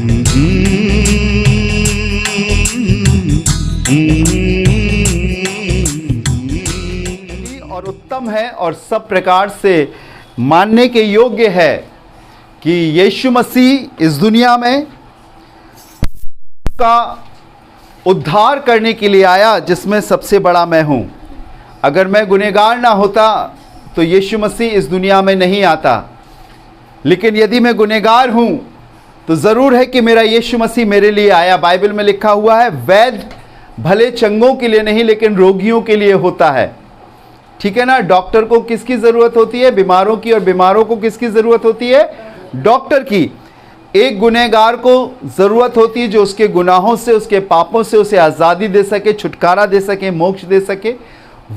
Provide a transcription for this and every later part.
और उत्तम है और सब प्रकार से मानने के योग्य है कि यीशु मसीह इस दुनिया में का उद्धार करने के लिए आया, जिसमें सबसे बड़ा मैं हूँ। अगर मैं गुनहगार ना होता तो यीशु मसीह इस दुनिया में नहीं आता, लेकिन यदि मैं गुनहगार हूँ तो ज़रूर है कि मेरा यीशु मसीह मेरे लिए आया। बाइबल में लिखा हुआ है, वैद्य भले चंगों के लिए नहीं लेकिन रोगियों के लिए होता है। ठीक है ना। डॉक्टर को किसकी ज़रूरत होती है? बीमारों की। और बीमारों को किसकी ज़रूरत होती है? डॉक्टर की। एक गुनहगार को ज़रूरत होती है जो उसके गुनाहों से, उसके पापों से उसे आज़ादी दे सके, छुटकारा दे सके, मोक्ष दे सके।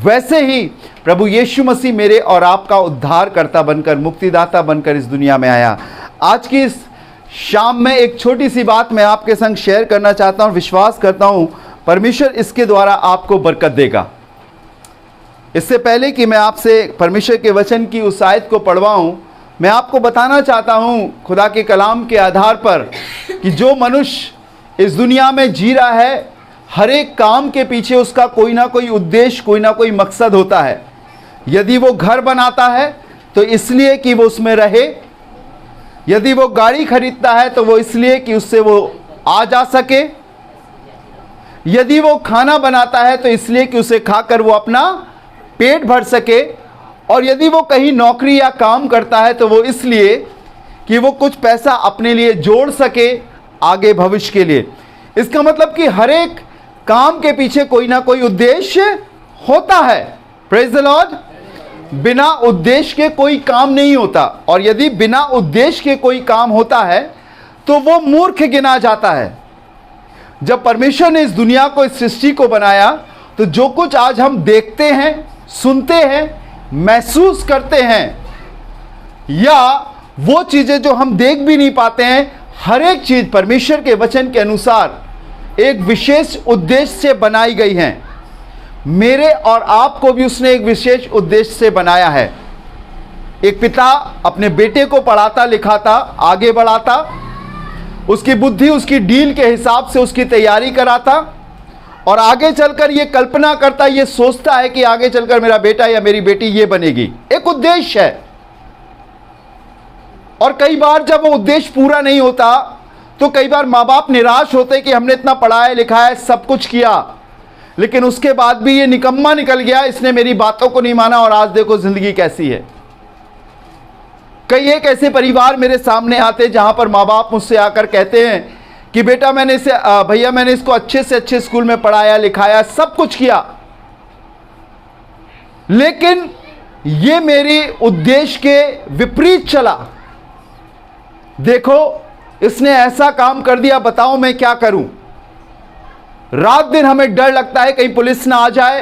वैसे ही प्रभु यीशु मसीह मेरे और आपका उद्धारकर्ता बनकर, मुक्तिदाता बनकर इस दुनिया में आया। आज की इस शाम में एक छोटी सी बात मैं आपके संग शेयर करना चाहता हूँ। विश्वास करता हूँ परमेश्वर इसके द्वारा आपको बरकत देगा। इससे पहले कि मैं आपसे परमेश्वर के वचन की उस आयत को पढ़वाऊं, मैं आपको बताना चाहता हूं खुदा के कलाम के आधार पर कि जो मनुष्य इस दुनिया में जी रहा है, हर एक काम के पीछे उसका कोई ना कोई उद्देश्य, कोई ना कोई मकसद होता है। यदि वो घर बनाता है तो इसलिए कि वो उसमें रहे, यदि वो गाड़ी खरीदता है तो वो इसलिए कि उससे वो आ जा सके, यदि वो खाना बनाता है तो इसलिए कि उसे खाकर वो अपना पेट भर सके, और यदि वो कहीं नौकरी या काम करता है तो वो इसलिए कि वो कुछ पैसा अपने लिए जोड़ सके आगे भविष्य के लिए। इसका मतलब कि हर एक काम के पीछे कोई ना कोई उद्देश्य होता है। Praise the Lord. बिना उद्देश्य के कोई काम नहीं होता, और यदि बिना उद्देश्य के कोई काम होता है तो वो मूर्ख गिना जाता है। जब परमेश्वर ने इस दुनिया को, इस सृष्टि को बनाया, तो जो कुछ आज हम देखते हैं, सुनते हैं, महसूस करते हैं, या वो चीज़ें जो हम देख भी नहीं पाते हैं, हर एक चीज़ परमेश्वर के वचन के अनुसार एक विशेष उद्देश्य से बनाई गई हैं। मेरे और आपको भी उसने एक विशेष उद्देश्य से बनाया है। एक पिता अपने बेटे को पढ़ाता लिखाता, आगे बढ़ाता, उसकी बुद्धि, उसकी डील के हिसाब से उसकी तैयारी कराता, और आगे चलकर ये कल्पना करता, ये सोचता है कि आगे चलकर मेरा बेटा या मेरी बेटी ये बनेगी। एक उद्देश्य है। और कई बार जब वो उद्देश्य पूरा नहीं होता तो कई बार माँ बाप निराश होते कि हमने इतना पढ़ाया लिखाया, सब कुछ किया, लेकिन उसके बाद भी ये निकम्मा निकल गया, इसने मेरी बातों को नहीं माना, और आज देखो जिंदगी कैसी है। कई एक ऐसे परिवार मेरे सामने आते जहां पर माँ बाप मुझसे आकर कहते हैं कि बेटा भैया मैंने इसको अच्छे से अच्छे स्कूल में पढ़ाया लिखाया, सब कुछ किया, लेकिन ये मेरे उद्देश्य के विपरीत चला। देखो इसने ऐसा काम कर दिया, बताओ मैं क्या करूं। रात दिन हमें डर लगता है कहीं पुलिस ना आ जाए,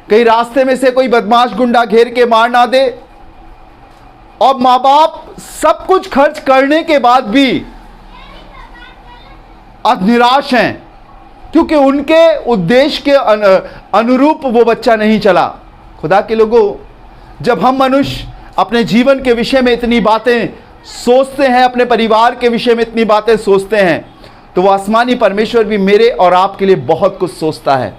कहीं रास्ते में से कोई बदमाश गुंडा घेर के मार ना दे, और माँ बाप सब कुछ खर्च करने के बाद भी आज निराश हैं, क्योंकि उनके उद्देश्य के अनुरूप वो बच्चा नहीं चला। खुदा के लोगों, जब हम मनुष्य अपने जीवन के विषय में इतनी बातें सोचते हैं, अपने परिवार के विषय में इतनी बातें सोचते हैं, तो वो आसमानी परमेश्वर भी मेरे और आपके लिए बहुत कुछ सोचता है।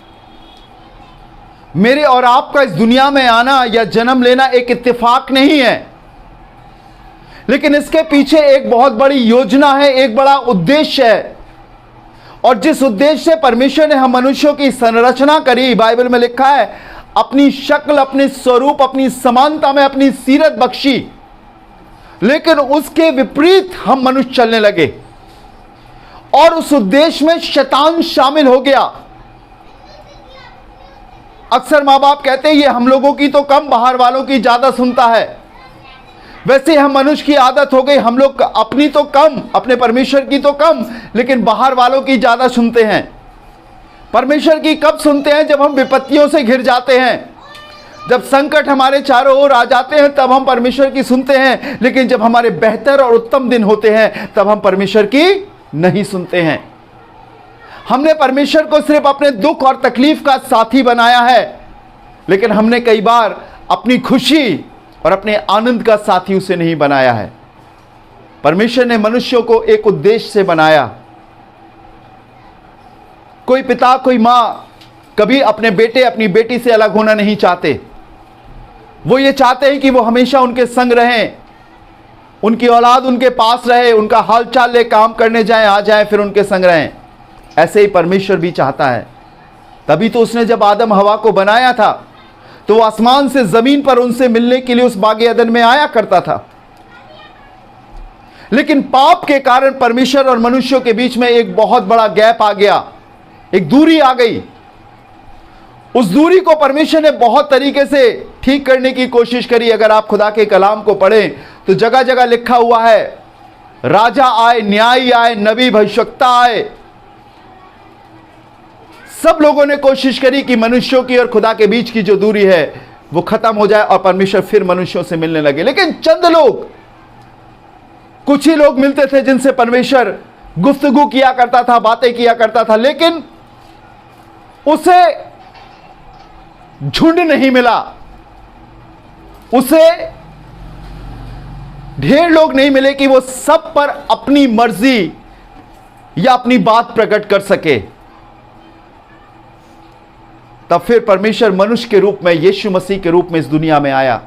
मेरे और आपका इस दुनिया में आना या जन्म लेना एक इत्तेफाक नहीं है, लेकिन इसके पीछे एक बहुत बड़ी योजना है, एक बड़ा उद्देश्य है। और जिस उद्देश्य से परमेश्वर ने हम मनुष्यों की संरचना करी, बाइबल में लिखा है, अपनी शक्ल, अपने स्वरूप, अपनी समानता में अपनी सीरत बख्शी, लेकिन उसके विपरीत हम मनुष्य चलने लगे, और उस उद्देश्य में शैतान शामिल हो गया। अक्सर माँ बाप कहते हैं ये हम लोगों की तो कम, बाहर वालों की ज्यादा सुनता है। वैसे हम मनुष्य की आदत हो गई, हम लोग अपनी तो कम, अपने परमेश्वर की तो कम, लेकिन बाहर वालों की ज्यादा सुनते हैं। परमेश्वर की कब सुनते हैं? जब हम विपत्तियों से घिर जाते हैं, जब संकट हमारे चारों ओर आ जाते हैं, तब हम परमेश्वर की सुनते हैं। लेकिन जब हमारे बेहतर और उत्तम दिन होते हैं, तब हम परमेश्वर की नहीं सुनते हैं। हमने परमेश्वर को सिर्फ अपने दुख और तकलीफ का साथी बनाया है, लेकिन हमने कई बार अपनी खुशी और अपने आनंद का साथी उसे नहीं बनाया है। परमेश्वर ने मनुष्यों को एक उद्देश्य से बनाया। कोई पिता, कोई मां कभी अपने बेटे, अपनी बेटी से अलग होना नहीं चाहते। वो ये चाहते हैं कि वो हमेशा उनके संग रहें, उनकी औलाद उनके पास रहे, उनका हालचाल ले, काम करने जाएं, आ जाएं, फिर उनके संग रहें। ऐसे ही परमेश्वर भी चाहता है। तभी तो उसने जब आदम हवा को बनाया था तो वो आसमान से जमीन पर उनसे मिलने के लिए उस बागे अदन में आया करता था। लेकिन पाप के कारण परमेश्वर और मनुष्यों के बीच में एक बहुत बड़ा गैप आ गया, एक दूरी आ गई। उस दूरी को परमेश्वर ने बहुत तरीके से ठीक करने की कोशिश करी। अगर आप खुदा के कलाम को पढ़ें तो जगह जगह लिखा हुआ है, राजा आए, न्यायी आए, नबी, भविष्यवक्ता आए। सब लोगों ने कोशिश करी कि मनुष्यों की और खुदा के बीच की जो दूरी है वो खत्म हो जाए और परमेश्वर फिर मनुष्यों से मिलने लगे। लेकिन चंद लोग, कुछ ही लोग मिलते थे जिनसे परमेश्वर गुफ्तगू किया करता था, बातें किया करता था। लेकिन उसे झुंड नहीं मिला, उसे ढेर लोग नहीं मिले कि वो सब पर अपनी मर्जी या अपनी बात प्रकट कर सके। तब फिर परमेश्वर मनुष्य के रूप में, यीशु मसीह के रूप में इस दुनिया में आया।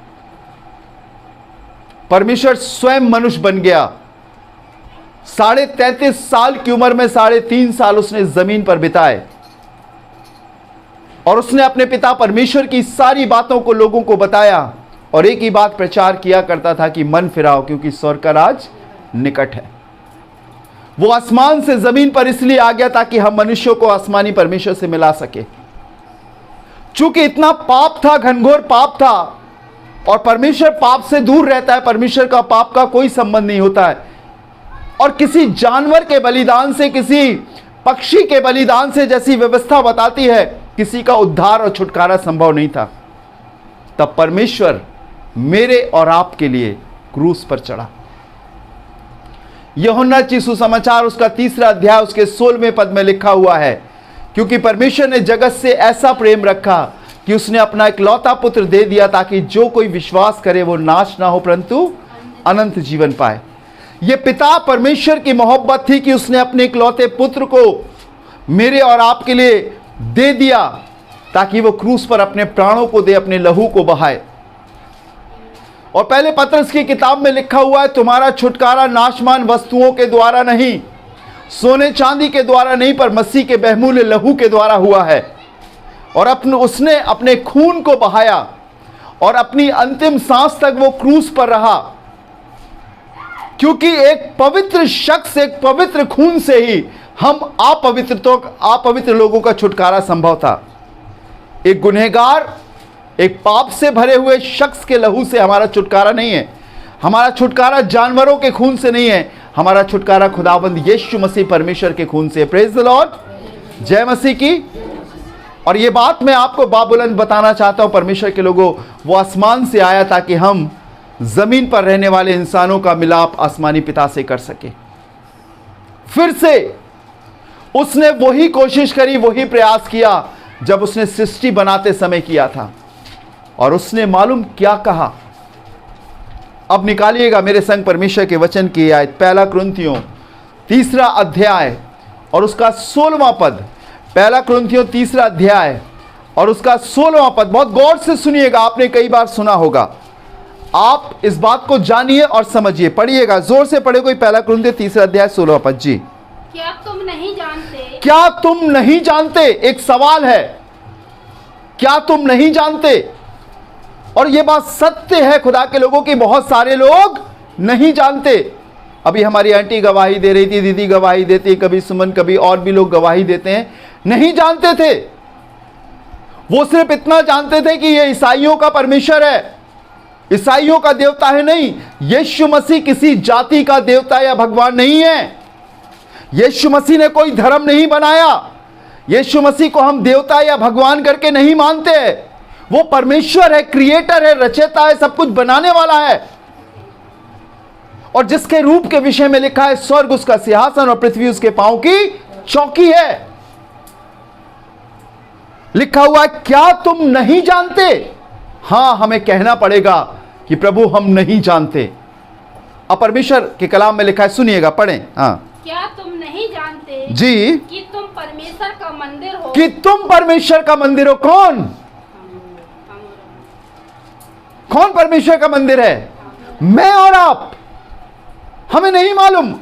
परमेश्वर स्वयं मनुष्य बन गया। 33.5 साल की उम्र में 3.5 साल उसने जमीन पर बिताए और उसने अपने पिता परमेश्वर की सारी बातों को लोगों को बताया और एक ही बात प्रचार किया करता था कि मन फिराओ, क्योंकि स्वर्ग का राज निकट है। वो आसमान से जमीन पर इसलिए आ गया ताकि हम मनुष्यों को आसमानी परमेश्वर से मिला सके। चूंकि इतना पाप था, घनघोर पाप था, और परमेश्वर पाप से दूर रहता है, परमेश्वर का पाप का कोई संबंध नहीं होता है। और किसी जानवर के बलिदान से, किसी पक्षी के बलिदान से, जैसी व्यवस्था बताती है, किसी का उद्धार और छुटकारा संभव नहीं था। तब परमेश्वर मेरे और आपके लिए क्रूस पर चढ़ा। यूहन्ना की सुसमाचार उसका 3 अध्याय उसके 16वें पद में लिखा हुआ है, क्योंकि परमेश्वर ने जगत से ऐसा प्रेम रखा कि उसने अपना इकलौता पुत्र दे दिया ताकि जो कोई विश्वास करे वो नाश ना हो परंतु अनंत जीवन पाए। ये पिता परमेश्वर की मोहब्बत थी कि उसने अपने इकलौते पुत्र को मेरे और आपके लिए दे दिया ताकि वो क्रूस पर अपने प्राणों को दे, अपने लहू को बहाए। और पहले पत्रस की किताब में लिखा हुआ है, तुम्हारा छुटकारा नाशमान वस्तुओं के द्वारा नहीं, सोने चांदी के द्वारा नहीं, पर मसीह के बहुमूल्य लहू के द्वारा हुआ है। और उसने अपने खून को बहाया और अपनी अंतिम सांस तक वो क्रूस पर रहा, क्योंकि एक पवित्र शख्स, एक पवित्र खून से ही हम अपवित्र लोगों का छुटकारा संभव था। एक गुनहगार, एक पाप से भरे हुए शख्स के लहू से हमारा छुटकारा नहीं है। हमारा छुटकारा जानवरों के खून से नहीं है, हमारा छुटकारा खुदावंद यीशु मसीह परमेश्वर के खून से। प्रेज द लॉर्ड, जय मसीह की। और ये बात मैं आपको बाबुलंद बताना चाहता हूं, परमेश्वर के लोगों, वो आसमान से आया ताकि हम जमीन पर रहने वाले इंसानों का मिलाप आसमानी पिता से कर सके। फिर से उसने वही कोशिश करी, वही प्रयास किया जब उसने सृष्टि बनाते समय किया था। और उसने मालूम क्या कहा? अब निकालिएगा मेरे संग परमेश्वर के वचन की आयत, 1 कुरिन्थियों 3 अध्याय और उसका 16वां पद। 1 कुरिन्थियों 3 अध्याय और उसका 16वां पद। बहुत गौर से सुनिएगा, आपने कई बार सुना होगा। आप इस बात को जानिए और समझिए। पढ़िएगा, जोर से पढ़े कोई। 1 कुरिन्थियों 3 अध्याय 16वां पद जी। क्या तुम नहीं जानते? क्या तुम नहीं जानते? एक सवाल है, क्या तुम नहीं जानते? और यह बात सत्य है खुदा के लोगों की, बहुत सारे लोग नहीं जानते। अभी हमारी आंटी गवाही दे रही थी, दीदी गवाही देती है, कभी सुमन, कभी और भी लोग गवाही देते हैं। नहीं जानते थे। वो सिर्फ इतना जानते थे कि ये ईसाइयों का परमेश्वर है, ईसाइयों का देवता है। नहीं, यीशु मसीह किसी जाति का देवता या भगवान नहीं है। यीशु मसीह ने कोई धर्म नहीं बनाया। यीशु मसीह को हम देवता या भगवान करके नहीं मानते। वो परमेश्वर है, क्रिएटर है, रचयिता है, सब कुछ बनाने वाला है। और जिसके रूप के विषय में लिखा है, स्वर्ग उसका सिंहासन और पृथ्वी उसके पांव की चौकी है। लिखा हुआ है, क्या तुम नहीं जानते? हां, हमें कहना पड़ेगा कि प्रभु हम नहीं जानते। अब परमेश्वर के कलाम में लिखा है, सुनिएगा, पढ़ें। हाँ क्या तुम नहीं जानते जी कि तुम परमेश्वर का मंदिर हो? कि तुम परमेश्वर का मंदिर हो। कौन कौन परमेश्वर का मंदिर है? मैं और आप। हमें नहीं मालूम,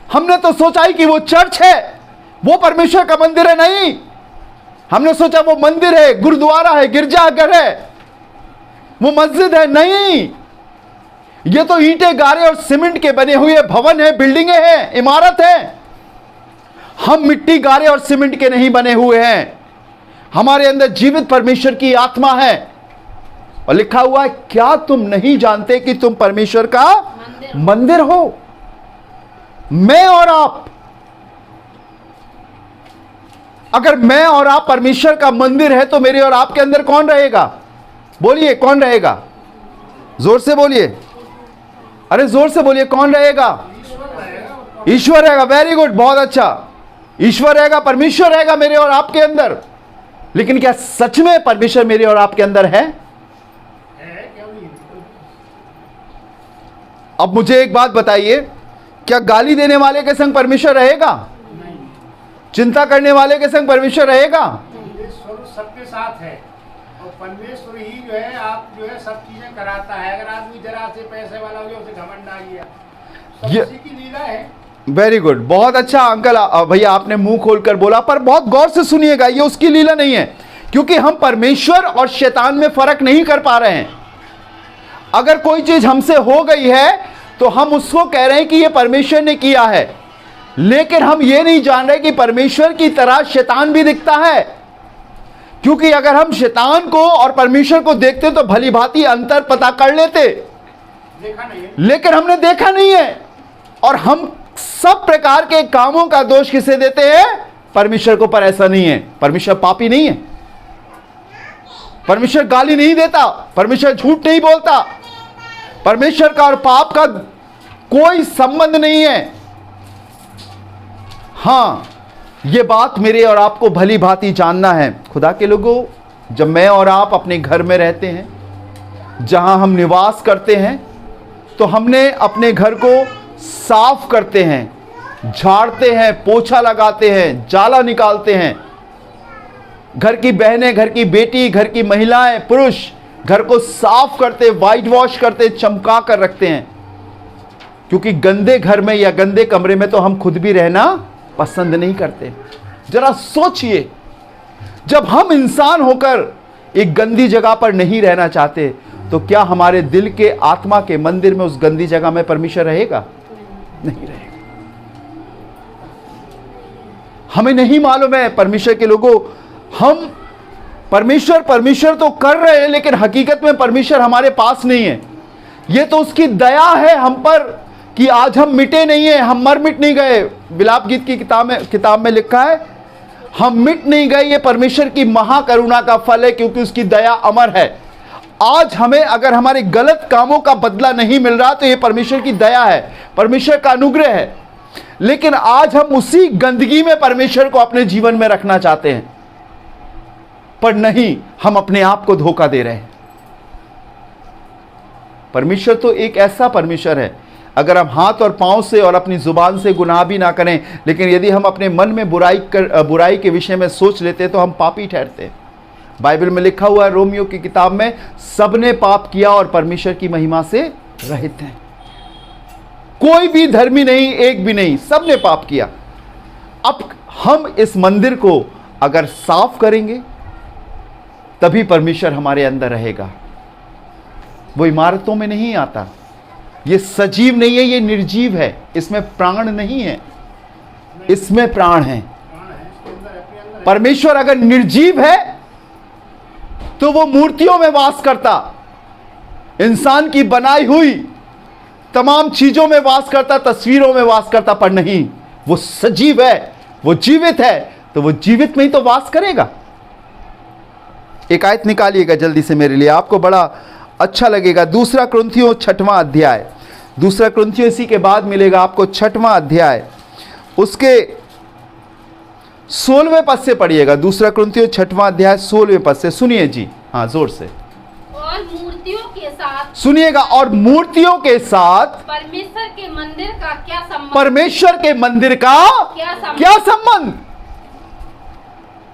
हमने तो सोचा ही कि वो चर्च है, वो परमेश्वर का मंदिर है। नहीं, हमने सोचा वो मंदिर है, गुरुद्वारा है, गिरजाघर है, वो मस्जिद है। नहीं, ये तो ईंटें गारे और सीमेंट के बने हुए भवन है, बिल्डिंगें हैं, इमारत है। हम मिट्टी गारे और सीमेंट के नहीं बने हुए हैं। हमारे अंदर जीवित परमेश्वर की आत्मा है। और लिखा हुआ है, क्या तुम नहीं जानते कि तुम परमेश्वर का मंदिर हो? मैं और आप, अगर मैं और आप परमेश्वर का मंदिर है तो मेरे और आपके अंदर कौन रहेगा? बोलिए, कौन रहेगा? जोर से बोलिए, अरे जोर से बोलिए, कौन रहेगा? ईश्वर रहेगा। वेरी गुड, बहुत अच्छा। ईश्वर रहेगा, परमेश्वर रहेगा मेरे और आपके अंदर। लेकिन क्या सच में परमेश्वर मेरे और आपके अंदर है? अब मुझे एक बात बताइए, क्या गाली देने वाले के संग परमेश्वर रहेगा? चिंता करने वाले के संग परमेश्वर रहेगा? परमेश्वर सबके साथ है और परमेश्वर ही जो है आप जो है सब चीजें कराता है। अगर आदमी जरा से पैसे वाला हो गया, उसे घमंड आ गया, सब उसी की लीला है। वेरी गुड, बहुत अच्छा अंकल, भैया आपने मुंह खोलकर बोला, पर बहुत गौर से सुनिएगा, ये उसकी लीला नहीं है। क्योंकि हम परमेश्वर और शैतान में फर्क नहीं कर पा रहे हैं। अगर कोई चीज हमसे हो गई है तो हम उसको कह रहे हैं कि ये परमेश्वर ने किया है, लेकिन हम ये नहीं जान रहे कि परमेश्वर की तरह शैतान भी दिखता है। क्योंकि अगर हम शैतान को और परमेश्वर को देखते तो भली भांति अंतर पता कर लेते, देखा नहीं है। लेकिन हमने देखा नहीं है। और हम सब प्रकार के कामों का दोष किसे देते हैं? परमेश्वर को। पर ऐसा नहीं है, परमेश्वर पापी नहीं है, परमेश्वर गाली नहीं देता, परमेश्वर झूठ नहीं बोलता, परमेश्वर का और पाप का कोई संबंध नहीं है। हां, यह बात मेरे और आपको भली भांति जानना है। खुदा के लोगों, जब मैं और आप अपने घर में रहते हैं, जहां हम निवास करते हैं, तो हमने अपने घर को साफ करते हैं, झाड़ते हैं, पोछा लगाते हैं, जाला निकालते हैं। घर की बहनें, घर की बेटी, घर की महिलाएं, पुरुष घर को साफ करते, वाइट वॉश करते, चमका कर रखते हैं। क्योंकि गंदे घर में या गंदे कमरे में तो हम खुद भी रहना पसंद नहीं करते। जरा सोचिए, जब हम इंसान होकर एक गंदी जगह पर नहीं रहना चाहते, तो क्या हमारे दिल के, आत्मा के मंदिर में उस गंदी जगह में परमेश्वर रहेगा? नहीं रहेगा। हमें नहीं मालूम है परमेश्वर के लोगों, हम परमेश्वर तो कर रहे हैं, लेकिन हकीकत में परमेश्वर हमारे पास नहीं है। यह तो उसकी दया है हम पर कि आज हम मिटे नहीं है, हम मर मिट नहीं गए। विलाप गीत की किताब में लिखा है, हम मिट नहीं गए। ये परमेश्वर की महाकरुणा का फल है, क्योंकि उसकी दया अमर है। आज हमें अगर हमारे गलत कामों का बदला नहीं मिल रहा, तो यह परमेश्वर की दया है, परमेश्वर का अनुग्रह है। लेकिन आज हम उसी गंदगी में परमेश्वर को अपने जीवन में रखना चाहते हैं, पर नहीं, हम अपने आप को धोखा दे रहे हैं। परमेश्वर तो एक ऐसा परमेश्वर है, अगर हम हाथ और पांव से और अपनी जुबान से गुनाह भी ना करें, लेकिन यदि हम अपने मन में बुराई के विषय में सोच लेते तो हम पापी ठहरते हैं। बाइबल में लिखा हुआ है, रोमियो की किताब में, सबने पाप किया और परमेश्वर की महिमा से रहित हैं। कोई भी धर्मी नहीं, एक भी नहीं, सबने पाप किया। अब हम इस मंदिर को अगर साफ करेंगे, तभी परमेश्वर हमारे अंदर रहेगा। वो इमारतों में नहीं आता। ये सजीव नहीं है, ये निर्जीव है, इसमें प्राण नहीं है, इसमें प्राण है। परमेश्वर अगर निर्जीव है तो वो मूर्तियों में वास करता, इंसान की बनाई हुई तमाम चीजों में वास करता, तस्वीरों में वास करता। पर नहीं, वो सजीव है, वो जीवित है, तो वो जीवित में ही तो वास करेगा। एक आयत निकालिएगा जल्दी से मेरे लिए, आपको बड़ा अच्छा लगेगा। 2 कुरिन्थियों 6वां अध्याय, 2 कुरिन्थियों इसी के बाद मिलेगा आपको, 6वां अध्याय, उसके 16वें पद से पढ़िएगा। 2 कुरिन्थियों 6वां अध्याय 16वें पद से, सुनिए जी, हाँ जोर से। और मूर्तियों के साथ साथ सुनिएगा, और मूर्तियों के साथ परमेश्वर के मंदिर का क्या संबंध? परमेश्वर के मंदिर का क्या संबंध?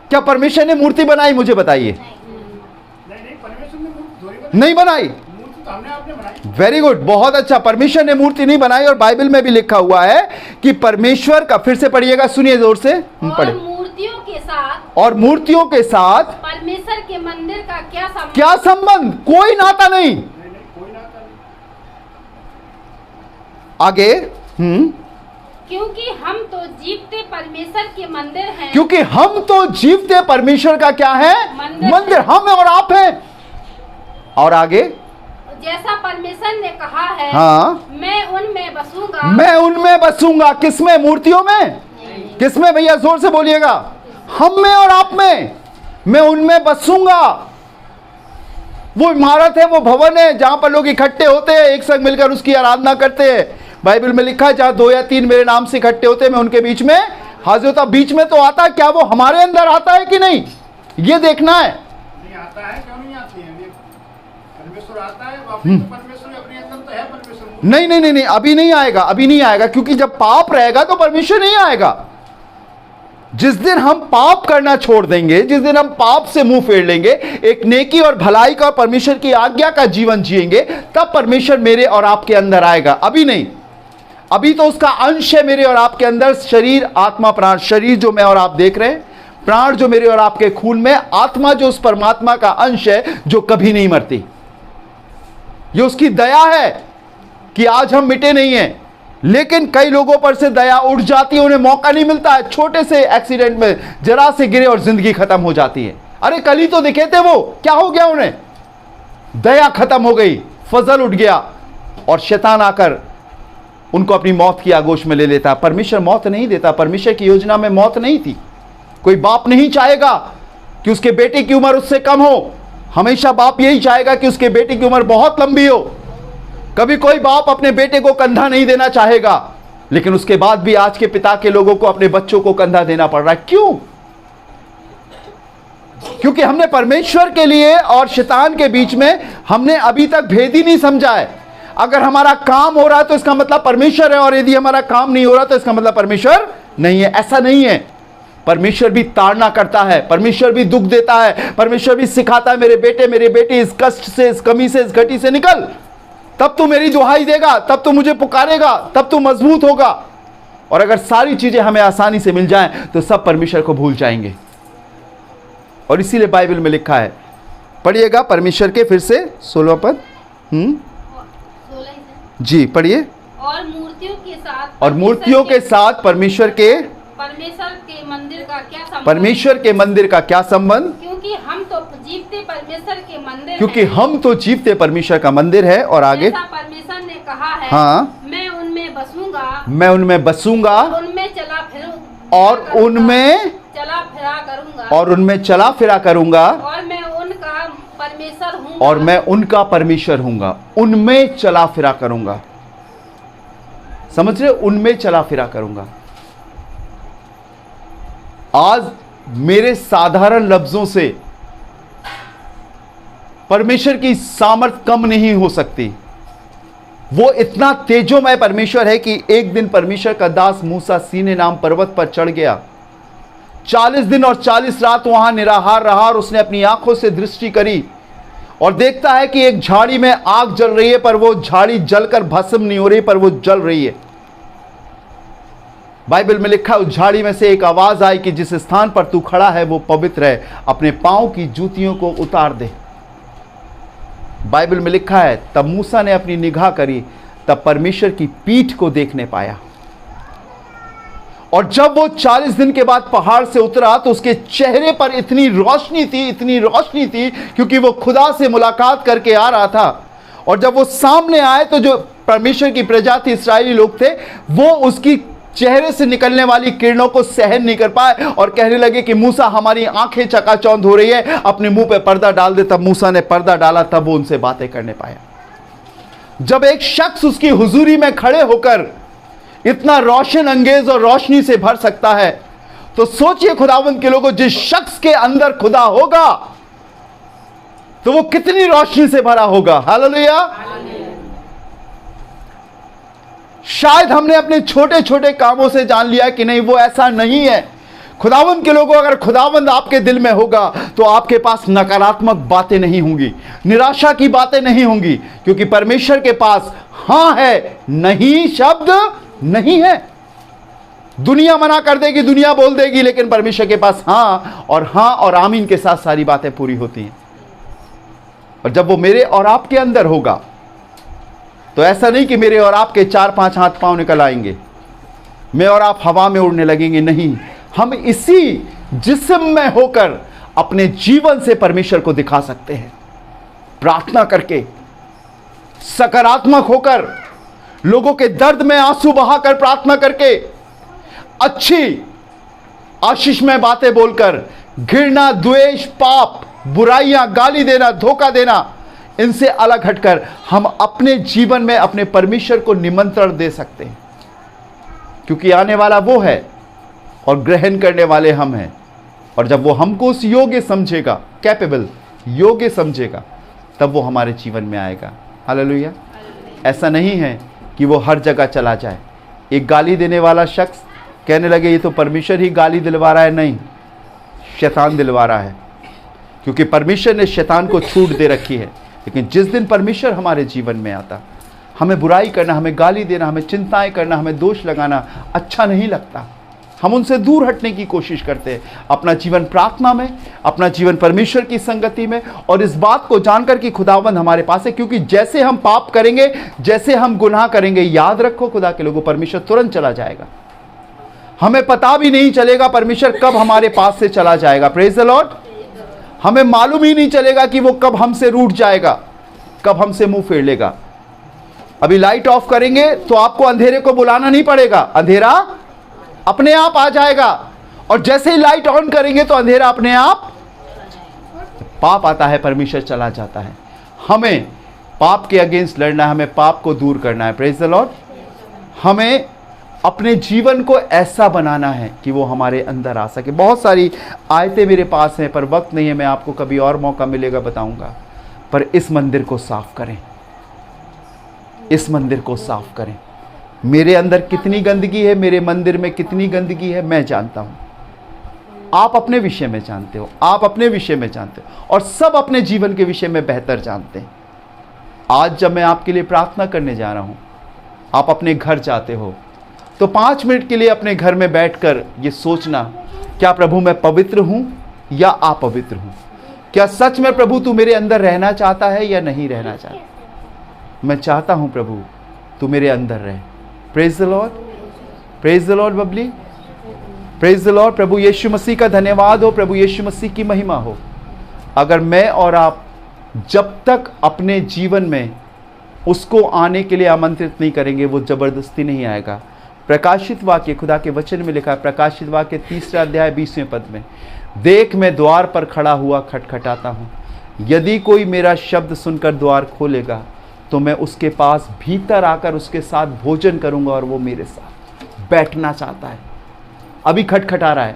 क्या परमेश्वर ने मूर्ति बनाई? मुझे बताइए। नहीं, परमेश्वर ने मूर्ति थोड़ी नहीं बनाई। मूर्ति तो हमने आपने बनाई। वेरी गुड, बहुत अच्छा। परमेश्वर ने मूर्ति नहीं बनाई, और बाइबल में भी लिखा हुआ है कि परमेश्वर का, फिर से पढ़िएगा, सुनिए जोर से, पढ़े। और मूर्तियों के साथ और मूर्तियों के साथ परमेश्वर के मंदिर का क्या संबंध? क्या संबंध? कोई नाता नहीं। नहीं, कोई नाता नहीं। आगे। क्योंकि हम तो जीवते परमेश्वर के मंदिर हैं। क्योंकि हम तो जीवते परमेश्वर का क्या है? मंदिर। हम और आप हैं। और आगे, जैसा परमेश्वर ने कहा है, हाँ, मैं उनमें बसूंगा। मैं उनमें बसूंगा। किसमें? मूर्तियों में? किसमें भैया? जोर से बोलिएगा। हम में और आप में। मैं उनमें बसूंगा। वो इमारत है, वो भवन है जहां पर लोग इकट्ठे होते हैं, एक संग मिलकर उसकी आराधना करते हैं। बाइबल में लिखा है, जहां 2 या 3 मेरे नाम से इकट्ठे होते हैं, मैं उनके बीच में हाजिर होता। बीच में तो आता है, क्या वो हमारे अंदर आता है कि नहीं, ये देखना है। नहीं आता है, क्यों नहीं आती है? परमेश्वर आता है, वापस तो परमेश्वर अपने अंदर तो है परमेश्वर। नहीं नहीं नहीं नहीं, अभी नहीं आएगा, अभी नहीं आएगा, क्योंकि जब पाप रहेगा तो परमेश्वर नहीं आएगा। जिस दिन हम पाप करना छोड़ देंगे, जिस दिन हम पाप से मुंह फेर लेंगे, एक नेकी और भलाई का, परमेश्वर की आज्ञा का जीवन जिएंगे, तब परमेश्वर मेरे और आपके अंदर आएगा। अभी नहीं। अभी तो उसका अंश है मेरे और आपके अंदर, शरीर, आत्मा, प्राण। शरीर जो मैं और आप देख रहे हैं, प्राण जो मेरे और आपके खून में, आत्मा जो उस परमात्मा का अंश है जो कभी नहीं मरती। ये उसकी दया है कि आज हम मिटे नहीं हैं। लेकिन कई लोगों पर से दया उठ जाती है, उन्हें मौका नहीं मिलता है। छोटे से एक्सीडेंट में जरा से गिरे और जिंदगी खत्म हो जाती है। अरे कल ही तो दिखे थे वो, क्या हो गया उन्हें? दया खत्म हो गई, फजल उठ गया, और शैतान आकर उनको अपनी मौत की आगोश में ले लेता। परमेश्वर मौत नहीं देता। परमेश्वर की योजना में मौत नहीं थी। कोई बाप नहीं चाहेगा कि उसके बेटे की उम्र उससे कम हो। हमेशा बाप यही चाहेगा कि उसके बेटे की उम्र बहुत लंबी हो। कभी कोई बाप अपने बेटे को कंधा नहीं देना चाहेगा, लेकिन उसके बाद भी आज के पिता के लोगों को अपने बच्चों को कंधा देना पड़ रहा है। क्यों? क्योंकि हमने परमेश्वर के लिए और शैतान के बीच में हमने अभी तक भेद ही नहीं समझा है। अगर हमारा काम हो रहा है तो इसका मतलब परमेश्वर है, और यदि हमारा काम नहीं हो रहा तो इसका मतलब परमेश्वर नहीं है। ऐसा नहीं है। परमेश्वर भी ताड़ना करता है, परमेश्वर भी दुख देता है, परमेश्वर भी सिखाता है, मेरे बेटे, मेरे बेटी, इस कष्ट से, इस कमी से, इस घटी से निकल, तब तू मेरी दुहाई देगा, तब तू मुझे पुकारेगा, तब तू मजबूत होगा। और अगर सारी चीजें हमें आसानी से मिल जाएं तो सब परमेश्वर को भूल जाएंगे। और इसीलिए बाइबल में लिखा है, पढ़िएगा परमेश्वर के, फिर से 16 पद। 16 से। जी पढ़िए। और मूर्तियों के साथ, और मूर्तियों के साथ परमेश्वर के मंदिर का क्या संबंध? परमेश्वर के मंदिर का क्या संबंध? क्योंकि हम तो जीवते परमेश्वर के मंदिर क्योंकि हैं। हम तो जीवते परमेश्वर का मंदिर है। और आगे, जैसा परमेश्वर ने कहा है, हाँ, मैं उनमें बसूंगा, मैं उनमें बसूंगा, उनमें चला फिरूं, और उनमें चला फिरा करूंगा, और उनमें चला फिरा करूंगा, और मैं उनका परमेश्वर हूँ, और मैं उनका परमेश्वर हूंगा। उनमें चला फिरा करूंगा। समझ रहे? उनमें चला फिरा करूंगा। आज मेरे साधारण लफ्जों से परमेश्वर की सामर्थ कम नहीं हो सकती। वो इतना तेजोमय परमेश्वर है कि एक दिन परमेश्वर का दास मूसा सीने नाम पर्वत पर चढ़ गया। 40 दिन और 40 रात वहां निराहार रहा, और उसने अपनी आंखों से दृष्टि करी और देखता है कि एक झाड़ी में आग जल रही है, पर वो झाड़ी जलकर भस्म नहीं हो रही, पर वो जल रही है। बाइबल में लिखा है, उस झाड़ी में से एक आवाज आई कि जिस स्थान पर तू खड़ा है वो पवित्र है, अपने पांव की जूतियों को उतार दे। बाइबल में लिखा है, तब मूसा ने अपनी निगाह करी, तब परमेश्वर की पीठ को देखने पाया। और जब वो 40 दिन के बाद पहाड़ से उतरा तो उसके चेहरे पर इतनी रोशनी थी, इतनी रोशनी थी, क्योंकि वो खुदा से मुलाकात करके आ रहा था। और जब वो सामने आए तो जो परमेश्वर की प्रजा थी, इस्राएली लोग थे, वो उसकी चेहरे से निकलने वाली किरणों को सहन नहीं कर पाए और कहने लगे कि मूसा, हमारी आंखें चकाचौंध हो रही है, अपने मुंह पे पर्दा डाल दे। तब मूसा ने पर्दा डाला, तब वो उनसे बातें करने पाया। जब एक शख्स उसकी हुजूरी में खड़े होकर इतना रोशन अंगेज और रोशनी से भर सकता है, तो सोचिए खुदावंद के लोगों, जिस शख्स के अंदर खुदा होगा तो वो कितनी रोशनी से भरा होगा। हालेलुया। शायद हमने अपने छोटे छोटे कामों से जान लिया कि नहीं, वो ऐसा नहीं है। खुदावंद के लोगों, अगर खुदावंद आपके दिल में होगा तो आपके पास नकारात्मक बातें नहीं होंगी, निराशा की बातें नहीं होंगी, क्योंकि परमेश्वर के पास हां है, नहीं शब्द नहीं है। दुनिया मना कर देगी, दुनिया बोल देगी, लेकिन परमेश्वर के पास हां और आमीन के साथ सारी बातें पूरी होती हैं। और जब वो मेरे और आपके अंदर होगा तो ऐसा नहीं कि मेरे और आपके 4-5 हाथ पांव निकल आएंगे, मैं और आप हवा में उड़ने लगेंगे। नहीं, हम इसी जिस्म में होकर अपने जीवन से परमेश्वर को दिखा सकते हैं, प्रार्थना करके, सकारात्मक होकर, लोगों के दर्द में आंसू बहाकर प्रार्थना करके, अच्छी आशीषमय बातें बोलकर, घृणा, द्वेष, पाप, बुराइयां, गाली देना, धोखा देना, इनसे अलग हटकर हम अपने जीवन में अपने परमेश्वर को निमंत्रण दे सकते हैं, क्योंकि आने वाला वो है और ग्रहण करने वाले हम हैं। और जब वो हमको उस योग्य समझेगा, कैपेबल, योग्य समझेगा, तब वो हमारे जीवन में आएगा। हालेलुया। ऐसा नहीं है कि वो हर जगह चला जाए। एक गाली देने वाला शख्स कहने लगे ये तो परमेश्वर ही गाली दिलवा रहा है, नहीं, शैतान दिलवा रहा है, क्योंकि परमेश्वर ने शैतान को छूट दे रखी है। लेकिन जिस दिन परमेश्वर हमारे जीवन में आता, हमें बुराई करना, हमें गाली देना, हमें चिंताएं करना, हमें दोष लगाना अच्छा नहीं लगता। हम उनसे दूर हटने की कोशिश करते हैं, अपना जीवन प्रार्थना में, अपना जीवन परमेश्वर की संगति में, और इस बात को जानकर कि खुदावंद हमारे पास है। क्योंकि जैसे हम पाप करेंगे, जैसे हम गुनाह करेंगे, याद रखो खुदा के लोगों, परमेश्वर तुरंत चला जाएगा। हमें पता भी नहीं चलेगा परमेश्वर कब हमारे पास से चला जाएगा। Praise the Lord. हमें मालूम ही नहीं चलेगा कि वो कब हमसे रूठ जाएगा, कब हमसे मुंह फेर लेगा। अभी लाइट ऑफ करेंगे तो आपको अंधेरे को बुलाना नहीं पड़ेगा, अंधेरा अपने आप आ जाएगा। और जैसे ही लाइट ऑन करेंगे तो अंधेरा अपने आप, पाप आता है, परमेश्वर चला जाता है। हमें पाप के अगेंस्ट लड़ना है, हमें पाप को दूर करना है। Praise the Lord. हमें अपने जीवन को ऐसा बनाना है कि वो हमारे अंदर आ सके। बहुत सारी आयतें मेरे पास हैं, पर वक्त नहीं है, मैं आपको कभी और मौका मिलेगा बताऊंगा। पर इस मंदिर को साफ करें, इस मंदिर को साफ करें। मेरे अंदर कितनी गंदगी है, मेरे मंदिर में कितनी गंदगी है, मैं जानता हूं। आप अपने विषय में जानते हो, आप अपने विषय में जानते हो, और सब अपने जीवन के विषय में बेहतर जानते हैं। आज जब मैं आपके लिए प्रार्थना करने जा रहा हूं, आप अपने घर जाते हो तो 5 मिनट के लिए अपने घर में बैठकर ये सोचना, क्या प्रभु मैं पवित्र हूं या अपवित्र हूं? क्या सच में प्रभु तू मेरे अंदर रहना चाहता है या नहीं रहना चाहता? मैं चाहता हूं प्रभु तू मेरे अंदर रहे। Praise the lord, praise the lord Babli, praise the lord. प्रभु यीशु मसीह का धन्यवाद हो, प्रभु यीशु मसीह की महिमा हो। अगर मैं और आप जब तक अपने जीवन में उसको आने के लिए आमंत्रित नहीं करेंगे, वो जबरदस्ती नहीं आएगा। प्रकाशित वाक्य, खुदा के वचन में लिखा है, प्रकाशित वाक्य 3 अध्याय 20वें पद में, देख मैं द्वार पर खड़ा हुआ खटखटाता हूँ, यदि कोई मेरा शब्द सुनकर द्वार खोलेगा तो मैं उसके पास भीतर आकर उसके साथ भोजन करूंगा और वो मेरे साथ बैठना चाहता है। अभी खटखटा रहा है।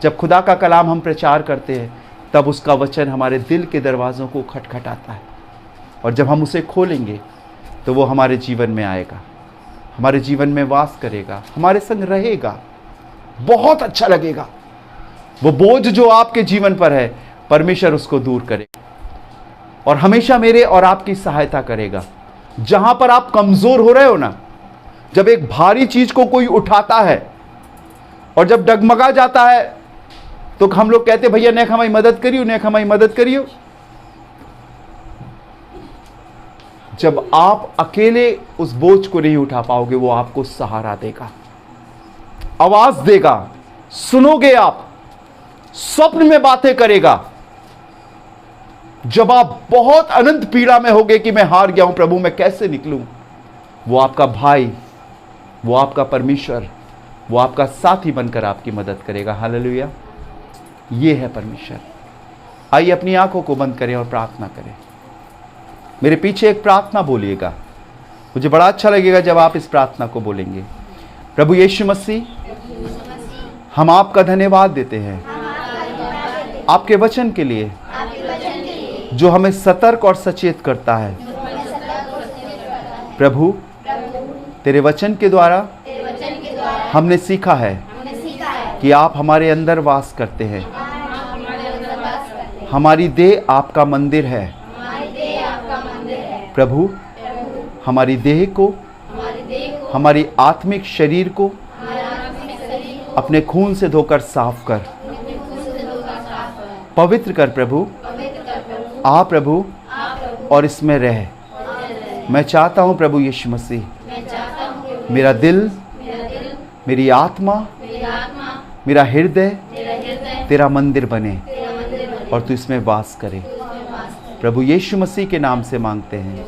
जब खुदा का कलाम हम प्रचार करते हैं तब उसका वचन हमारे दिल के दरवाज़ों को खटखटाता है, और जब हम उसे खोलेंगे तो वो हमारे जीवन में आएगा, हमारे जीवन में वास करेगा, हमारे संग रहेगा। बहुत अच्छा लगेगा। वो बोझ जो आपके जीवन पर है, परमेश्वर उसको दूर करेगा और हमेशा मेरे और आपकी सहायता करेगा। जहां पर आप कमजोर हो रहे हो ना, जब एक भारी चीज को कोई उठाता है और जब डगमगा जाता है तो हम लोग कहते भैया नेक हमारी मदद करियो, नेक हमारी मदद करियो। जब आप अकेले उस बोझ को नहीं उठा पाओगे, वो आपको सहारा देगा, आवाज देगा, सुनोगे आप, स्वप्न में बातें करेगा। जब आप बहुत अनंत पीड़ा में होगे कि मैं हार गया हूं प्रभु, मैं कैसे निकलूं, वो आपका भाई, वो आपका परमेश्वर, वो आपका साथी बनकर आपकी मदद करेगा। हालेलुया। ये है परमेश्वर। आइए अपनी आंखों को बंद करें और प्रार्थना करें। मेरे पीछे एक प्रार्थना बोलिएगा, मुझे बड़ा अच्छा लगेगा जब आप इस प्रार्थना को बोलेंगे। प्रभु यीशु मसीह, हम आपका धन्यवाद देते हैं आपके वचन के लिए, जो हमें सतर्क और सचेत करता है। प्रभु, तेरे वचन के द्वारा हमने सीखा है कि आप हमारे अंदर वास करते हैं। हमारी देह आपका मंदिर है। प्रभु, हमारी देह को, हमारी आत्मिक शरीर को अपने खून से धोकर साफ कर, पवित्र कर प्रभु। आ प्रभु और इसमें रह। मैं चाहता हूँ प्रभु यीशु मसीह, मेरा दिल, मेरी आत्मा, मेरा हृदय तेरा मंदिर बने और तू इसमें वास करे। प्रभु यीशु मसीह के नाम से मांगते हैं,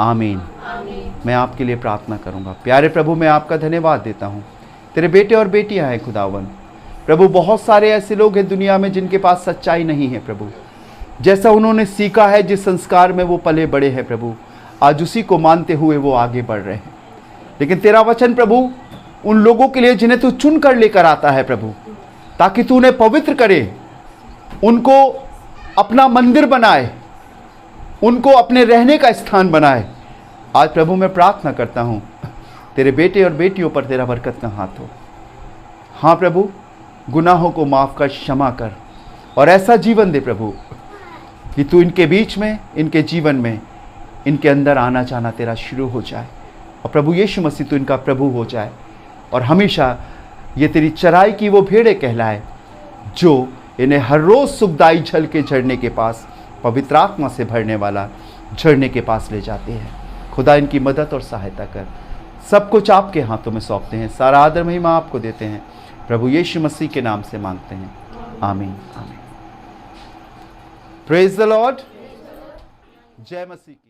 आमीन। मैं आपके लिए प्रार्थना करूंगा। प्यारे प्रभु, मैं आपका धन्यवाद देता हूं। तेरे बेटे और बेटियां हैं खुदावन। प्रभु, बहुत सारे ऐसे लोग हैं दुनिया में जिनके पास सच्चाई नहीं है प्रभु। जैसा उन्होंने सीखा है, जिस संस्कार में वो पले बड़े हैं प्रभु, आज उसी को मानते हुए वो आगे बढ़ रहे हैं। लेकिन तेरा वचन प्रभु उन लोगों के लिए जिन्हें तू चुन कर लेकर आता है प्रभु, ताकि तू उन्हें पवित्र करे, उनको अपना मंदिर बनाए, उनको अपने रहने का स्थान बनाए। आज प्रभु मैं प्रार्थना करता हूँ, तेरे बेटे और बेटियों पर तेरा बरकत का हाथ हो। हाँ प्रभु, गुनाहों को माफ़ कर, क्षमा कर और ऐसा जीवन दे प्रभु कि तू इनके बीच में, इनके जीवन में, इनके अंदर आना जाना तेरा शुरू हो जाए। और प्रभु यीशु मसीह तू इनका प्रभु हो जाए और हमेशा ये तेरी चराई की वो भेड़ें कहलाए जो इन्हें हर रोज़ सुखदाई जल के झरने के पास, पवित्र आत्मा से भरने वाला झरने के पास ले जाते हैं। खुदा इनकी मदद और सहायता कर। सब कुछ आपके हाथों में सौंपते हैं। सारा आदर महिमा आपको देते हैं। प्रभु यीशु मसीह के नाम से मांगते हैं, आमीन आमीन। Praise the Lord. जय मसीह।